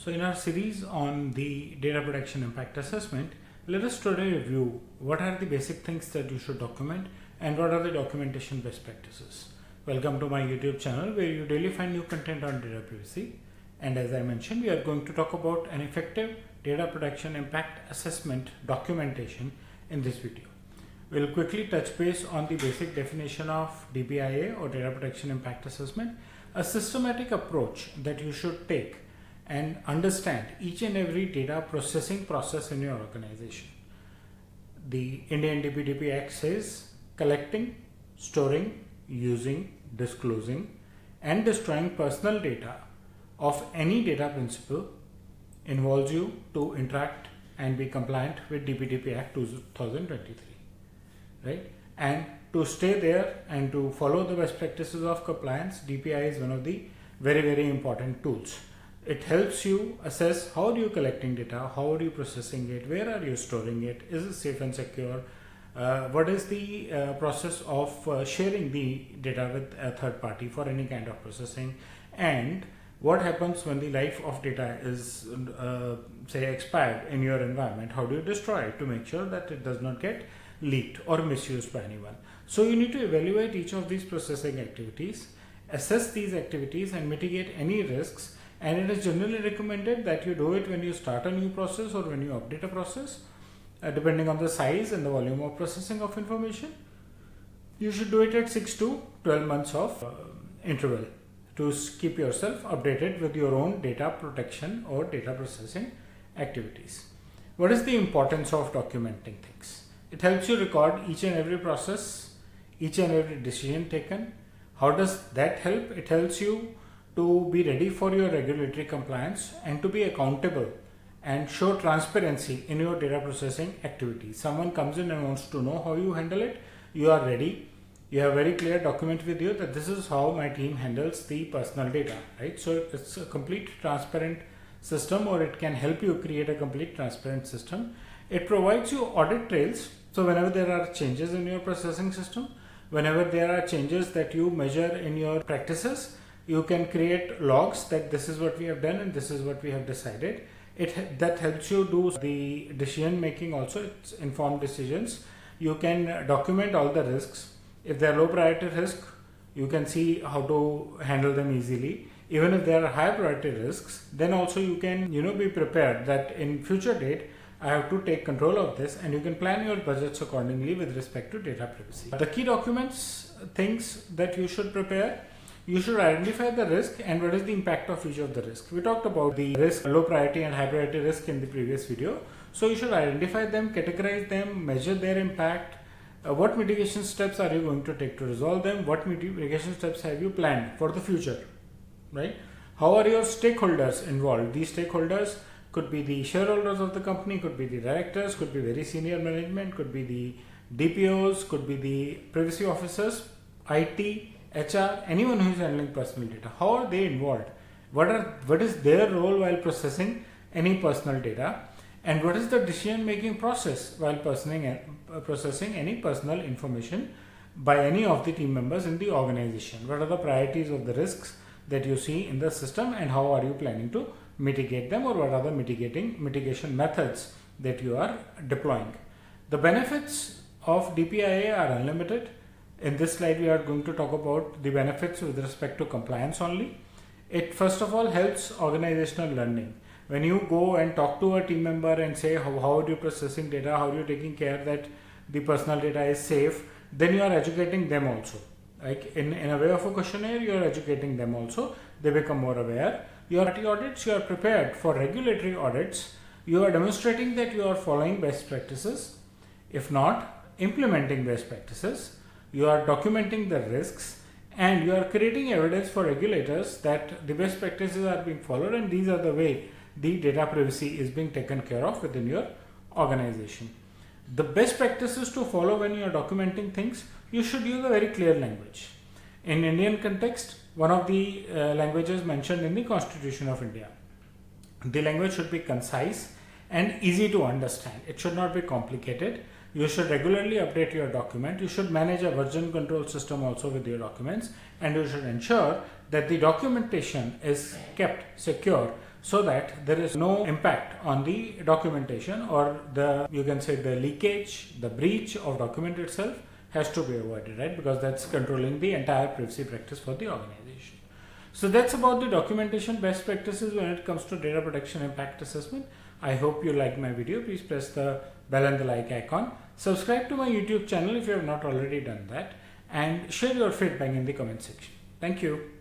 So in our series on the data protection impact assessment, let us today review what are the basic things that you should document and what are the documentation best practices. Welcome to my YouTube channel where you daily find new content on data privacy. And as I mentioned, we are going to talk about an effective data protection impact assessment documentation in this video. We'll quickly touch base on the basic definition of DPIA or data protection impact assessment, a systematic approach that you should take and understand each and every data processing process in your organization. The Indian DPIA says collecting, storing, using, disclosing and destroying personal data of any data principle involves you to interact and be compliant with DPIA Act 2023, right? And to stay there and to follow the best practices of compliance, DPIA is one of the very important tools. It helps you assess how are you collecting data, how are you processing it, where are you storing it, is it safe and secure, what is the process of sharing the data with a third party for any kind of processing, and what happens when the life of data is say expired in your environment. How do you destroy it to make sure that it does not get leaked or misused by anyone. So you need to evaluate each of these processing activities, assess these activities and mitigate any risks. And it is generally recommended that you do it when you start a new process or when you update a process, depending on the size and the volume of processing of information. You should do it at 6 to 12 months of interval to keep yourself updated with your own data protection or data processing activities. What is the importance of documenting things? It helps you record each and every process, each and every decision taken. How does that help? It helps you to be ready for your regulatory compliance and to be accountable and show transparency in your data processing activities. Someone comes in and wants to know how you handle it. You are ready. You have very clear document with you that this is how my team handles the personal data, right? So it's a complete transparent system, or it can help you create a complete transparent system. It provides you audit trails. So whenever there are changes in your processing system, whenever there are changes that you measure in your practices, you can create logs that this is what we have done and this is what we have decided. That helps you do the decision making also. It's informed decisions. You can document all the risks. If they are low priority risk, you can see how to handle them easily. Even if there are high priority risks, then also you can be prepared that in future date I have to take control of this, and you can plan your budgets accordingly with respect to data privacy. The key documents, things that you should prepare: you should identify the risk and what is the impact of each of the risk. We talked about the risk, low priority and high priority risk in the previous video. So you should identify them, categorize them, measure their impact. What mitigation steps are you going to take to resolve them? What mitigation steps have you planned for the future, right? How are your stakeholders involved? These stakeholders could be the shareholders of the company, could be the directors, could be very senior management, could be the DPOs, could be the privacy officers, IT, HR, anyone who is handling personal data. How are they involved? What is their role while processing any personal data? And what is the decision making process while processing any personal information by any of the team members in the organization? What are the priorities of the risks that you see in the system, and how are you planning to mitigate them, or what are the mitigation methods that you are deploying? The benefits of DPIA are unlimited. In this slide, we are going to talk about the benefits with respect to compliance only. It first of all helps organizational learning. When you go and talk to a team member and say how are you processing data, how are you taking care that the personal data is safe, then you are educating them also. Like in a way of a questionnaire, you are educating them also. They become more aware. Your audits, you are prepared for regulatory audits. You are demonstrating that you are following best practices. If not, implementing best practices. You are documenting the risks, and you are creating evidence for regulators that the best practices are being followed, and these are the way the data privacy is being taken care of within your organization. The best practices to follow when you are documenting things: you should use a very clear language. In Indian context, one of the languages mentioned in the Constitution of India. The language should be concise and easy to understand. It should not be complicated. You should regularly update your document. You should manage a version control system also with your documents, and you should ensure that the documentation is kept secure so that there is no impact on the documentation, or you can say the leakage, the breach of document itself has to be avoided, right? Because that's controlling the entire privacy practice for the organization. So that's about the documentation best practices when it comes to data protection impact assessment. I hope you like my video. Please press the bell and the like icon. Subscribe to my YouTube channel if you have not already done that, and share your feedback in the comment section. Thank you.